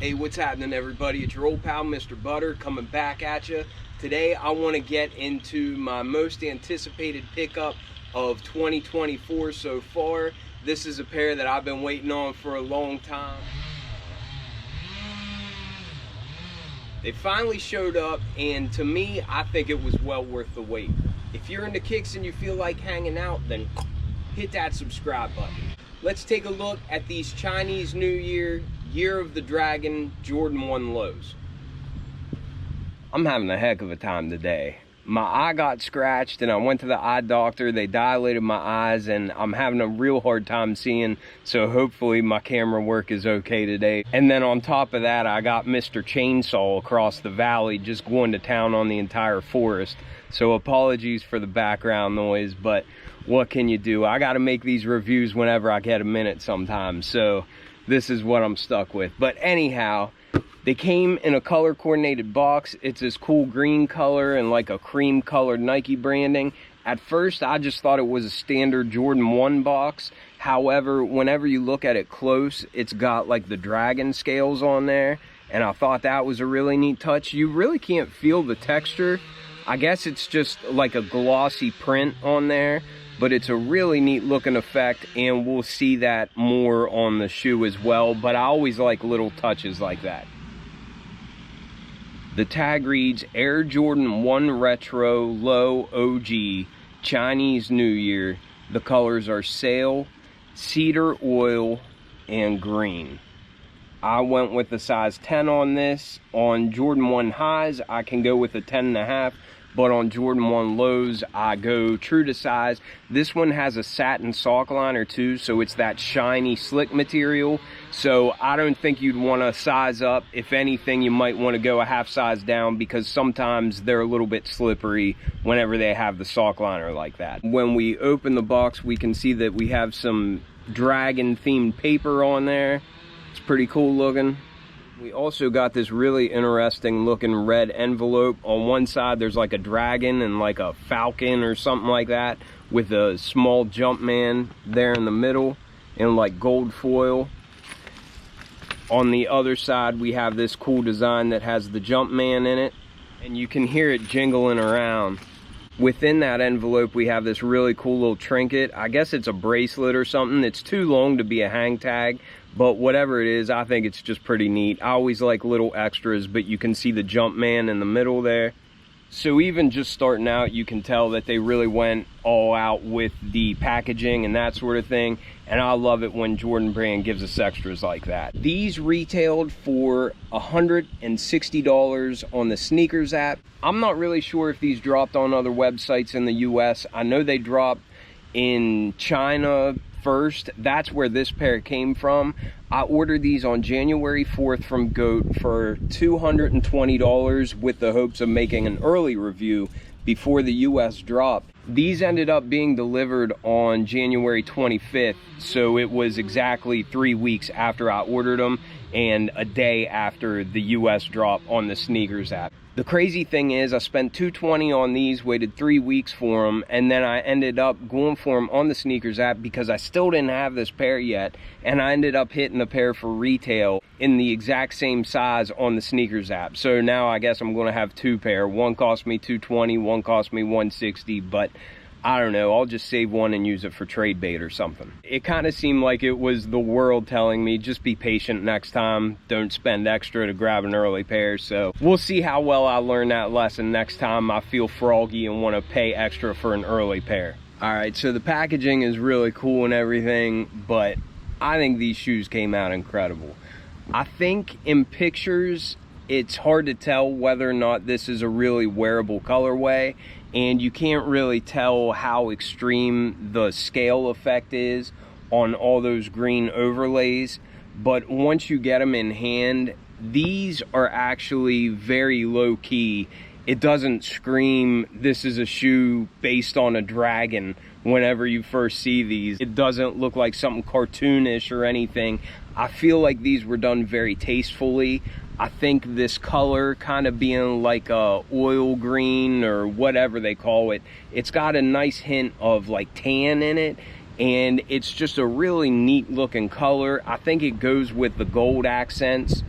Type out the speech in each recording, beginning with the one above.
Hey, what's happening, everybody? It's your old pal, Mr. Butter, coming back at you. Today, I want to get into my most anticipated pickup of 2024 so far. This is a pair that I've been waiting on for a long time. They finally showed up, and to me, I think it was well worth the wait. If you're into kicks and you feel like hanging out, then hit that subscribe button. Let's take a look at these Chinese New Year of the Dragon Jordan 1 lows. I'm having a heck of a time today. My eye got scratched and I went to the eye doctor. They dilated my eyes and I'm having a real hard time seeing, so hopefully my camera work is okay today. And then on top of that, I got Mr. Chainsaw across the valley just going to town on the entire forest. So apologies for the background noise, but what can you do? I gotta make these reviews whenever I get a minute sometimes, so this is what I'm stuck with. But anyhow, they came in a color coordinated box. It's this cool green color and like a cream colored Nike branding. At first, I just thought it was a standard Jordan 1 box. However, whenever you look at it close, it's got like the dragon scales on there. And I thought that was a really neat touch. You really can't feel the texture. I guess it's just like a glossy print on there, but it's a really neat looking effect, and we'll see that more on the shoe as well. But I always like little touches like that. The tag reads Air Jordan 1 Retro Low OG Chinese New Year. The colors are sail, cedar oil, and green. I went with the size 10 on this. On Jordan 1 highs, I can go with a 10.5. But on Jordan 1 lows, I go true to size. This one has a satin sock liner too, so it's that shiny, slick material. So I don't think you'd want to size up. If anything, you might want to go a half size down because sometimes they're a little bit slippery whenever they have the sock liner like that. When we open the box, we can see that we have some dragon themed paper on there. It's pretty cool looking. We also got this really interesting looking red envelope. On one side there's like a dragon and like a falcon or something like that with a small Jumpman there in the middle in like gold foil. On the other side we have this cool design that has the Jumpman in it, and you can hear it jingling around. Within that envelope we have this really cool little trinket. I guess it's a bracelet or something. It's too long to be a hang tag, but whatever it is, I think it's just pretty neat. I always like little extras, but you can see the Jumpman in the middle there. So even just starting out, you can tell that they really went all out with the packaging and that sort of thing. And I love it when Jordan Brand gives us extras like that. These retailed for $160 on the Sneakers app. I'm not really sure if these dropped on other websites in the US. I know they dropped in China first. That's where this pair came from. I ordered these on January 4th from GOAT for $220 with the hopes of making an early review before the US drop. These ended up being delivered on January 25th, so it was exactly 3 weeks after I ordered them and a day after the US drop on the Sneakers app. The crazy thing is I spent $220 on these, waited 3 weeks for them, and then I ended up going for them on the Sneakers app because I still didn't have this pair yet, and I ended up hitting the pair for retail in the exact same size on the Sneakers app. So now I guess I'm going to have two pair. One cost me $220, one cost me $160, but I don't know, I'll just save one and use it for trade bait or something. It kind of seemed like it was the world telling me, just be patient next time. Don't spend extra to grab an early pair. So we'll see how well I learn that lesson next time I feel froggy and want to pay extra for an early pair. All right, so the packaging is really cool and everything, but I think these shoes came out incredible. I think in pictures, it's hard to tell whether or not this is a really wearable colorway, and you can't really tell how extreme the scale effect is on all those green overlays. But once you get them in hand, these are actually very low key. It doesn't scream, this is a shoe based on a dragon whenever you first see these. It doesn't look like something cartoonish or anything. I feel like these were done very tastefully. I think this color kind of being like a oil green or whatever they call it, it's got a nice hint of like tan in it, and it's just a really neat looking color. I think it goes with the gold accents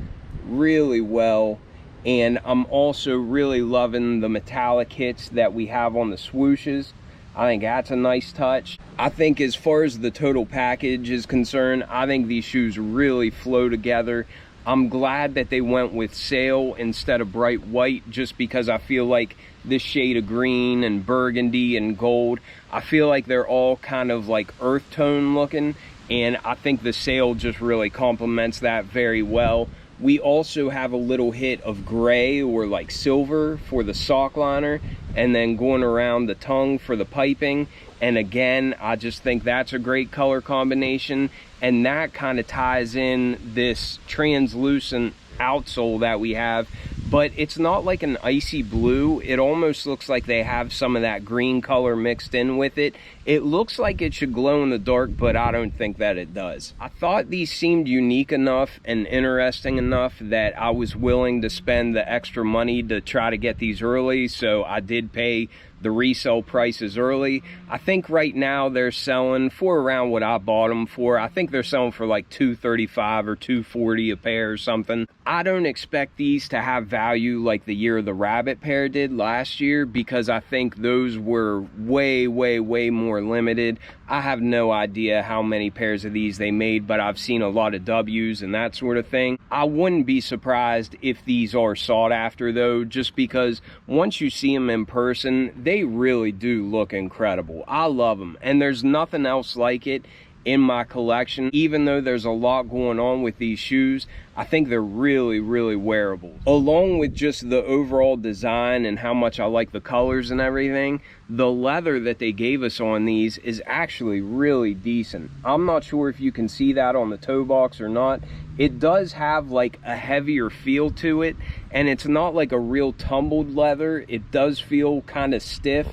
really well. And I'm also really loving the metallic hits that we have on the swooshes. I think that's a nice touch. I think as far as the total package is concerned, I think these shoes really flow together. I'm glad that they went with sail instead of bright white, just because I feel like this shade of green and burgundy and gold, I feel like they're all kind of like earth tone looking, and I think the sail just really complements that very well. We also have a little hit of gray or like silver for the sock liner, and then going around the tongue for the piping. And again, I just think that's a great color combination, and that kind of ties in this translucent outsole that we have. But it's not like an icy blue. It almost looks like they have some of that green color mixed in with it. It looks like it should glow in the dark, but I don't think that it does. I thought these seemed unique enough and interesting enough that I was willing to spend the extra money to try to get these early, so I did pay the resale prices early. I think right now they're selling for around what I bought them for. I think they're selling for like $235 or $240 a pair or something. I don't expect these to have value like the Year of the Rabbit pair did last year, because I think those were way more limited. I have no idea how many pairs of these they made, but I've seen a lot of W's and that sort of thing. I wouldn't be surprised if these are sought after though, just because once you see them in person, they really do look incredible. I love them, and there's nothing else like it in my collection. Even though there's a lot going on with these shoes, I think they're really wearable. Along with just the overall design and how much I like the colors and everything, the leather that they gave us on these is actually really decent. I'm not sure if you can see that on the toe box or not. It does have like a heavier feel to it, and it's not like a real tumbled leather. It does feel kind of stiff,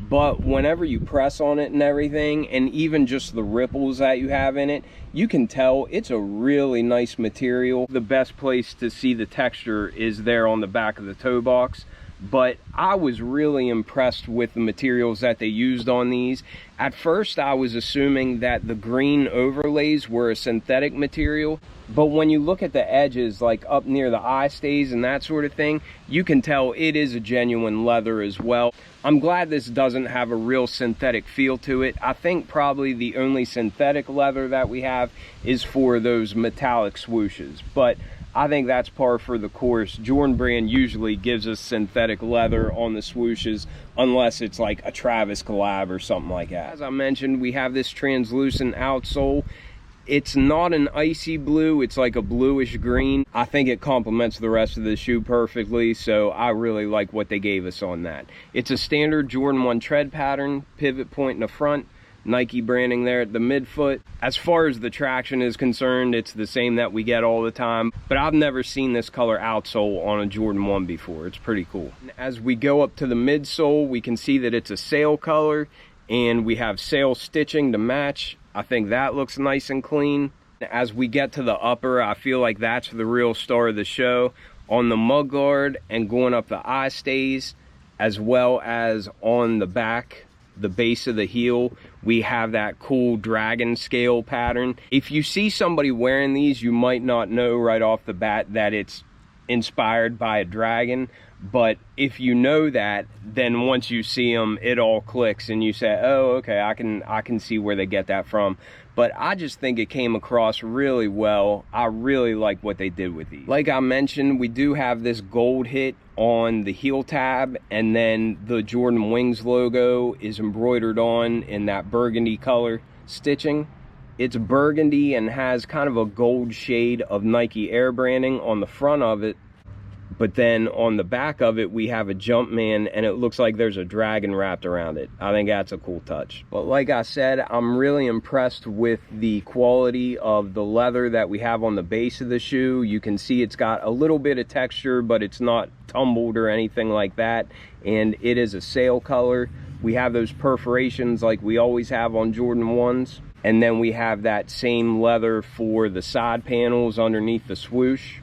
but whenever you press on it and everything, and even just the ripples that you have in it, you can tell it's a really nice material. The best place to see the texture is there on the back of the toe box, but I was really impressed with the materials that they used on these. At first I was assuming that the green overlays were a synthetic material, but when you look at the edges, like up near the eye stays and that sort of thing, you can tell it is a genuine leather as well. I'm glad this doesn't have a real synthetic feel to it. I think probably the only synthetic leather that we have is for those metallic swooshes, but I think that's par for the course. Jordan Brand usually gives us synthetic leather on the swooshes, unless it's like a Travis collab or something like that. As I mentioned, we have this translucent outsole. It's not an icy blue, it's like a bluish green. I think it complements the rest of the shoe perfectly, so I really like what they gave us on that. It's a standard Jordan 1 tread pattern, pivot point in the front, Nike branding there at the midfoot. As far as the traction is concerned, it's the same that we get all the time, but I've never seen this color outsole on a Jordan 1 before. It's pretty cool. As we go up to the midsole, we can see that it's a sail color, and we have sail stitching to match. I think that looks nice and clean. As we get to the upper, I feel like that's the real star of the show. On the mud guard and going up the eye stays, as well as on the back, the base of the heel, we have that cool dragon scale pattern. If you see somebody wearing these, you might not know right off the bat that it's inspired by a dragon, but if you know that, then once you see them, it all clicks and you say, oh, okay, I can see where they get that from. But I just think it came across really well. I really like what they did with these. Like I mentioned, we do have this gold hit on the heel tab, and then the Jordan Wings logo is embroidered on in that burgundy color stitching. It's burgundy and has kind of a gold shade of Nike Air branding on the front of it, but then on the back of it we have a Jumpman, and it looks like there's a dragon wrapped around it. I think that's a cool touch. But like I said, I'm really impressed with the quality of the leather that we have on the base of the shoe. You can see it's got a little bit of texture, but it's not tumbled or anything like that, and it is a sail color. We have those perforations like we always have on Jordan 1s, and then we have that same leather for the side panels underneath the swoosh.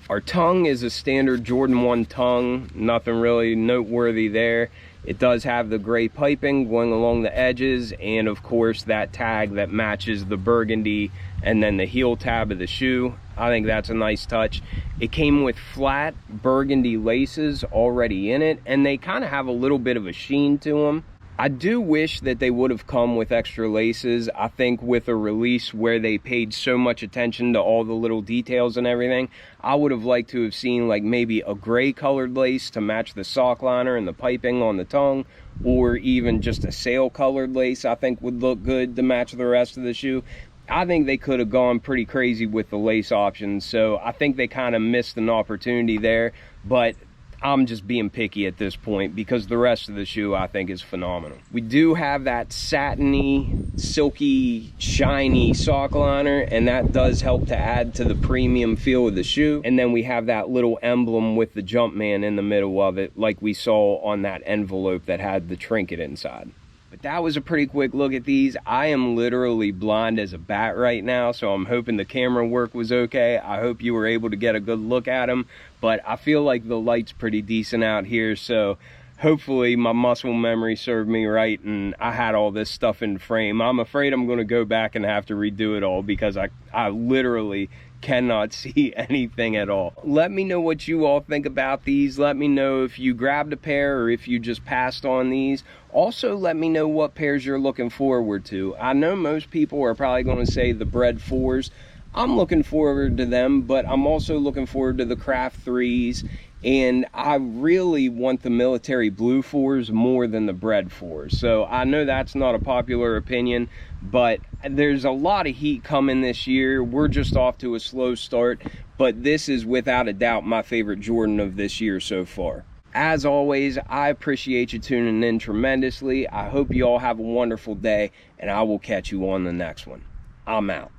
Our tongue is a standard Jordan 1 tongue, nothing really noteworthy there. It does have the gray piping going along the edges, and of course that tag that matches the burgundy and then the heel tab of the shoe. I think that's a nice touch. It came with flat burgundy laces already in it, and they kind of have a little bit of a sheen to them. I do wish that they would have come with extra laces. I think with a release where they paid so much attention to all the little details and everything, I would have liked to have seen like maybe a gray colored lace to match the sock liner and the piping on the tongue, or even just a sail colored lace I think would look good to match the rest of the shoe. I think they could have gone pretty crazy with the lace options, so I think they kind of missed an opportunity there, but I'm just being picky at this point because the rest of the shoe I think is phenomenal. We do have that satiny, silky, shiny sock liner, and that does help to add to the premium feel of the shoe. And then we have that little emblem with the Jumpman in the middle of it, like we saw on that envelope that had the trinket inside. But that was a pretty quick look at these. I am literally blind as a bat right now, so I'm hoping the camera work was okay. I hope you were able to get a good look at them, but I feel like the light's pretty decent out here, so hopefully my muscle memory served me right and I had all this stuff in frame. I'm afraid I'm going to go back and have to redo it all because I literally cannot see anything at all. Let me know what you all think about these. Let me know if you grabbed a pair or if you just passed on these. Also, let me know what pairs you're looking forward to. I know most people are probably going to say the Bred 4s. I'm looking forward to them, but I'm also looking forward to the Craft 3s, and I really want the military blue 4s more than the Bred 4s. So I know that's not a popular opinion, but there's a lot of heat coming this year. We're just off to a slow start, but this is without a doubt my favorite Jordan of this year so far. As always, I appreciate you tuning in tremendously. I hope you all have a wonderful day, and I will catch you on the next one. I'm out.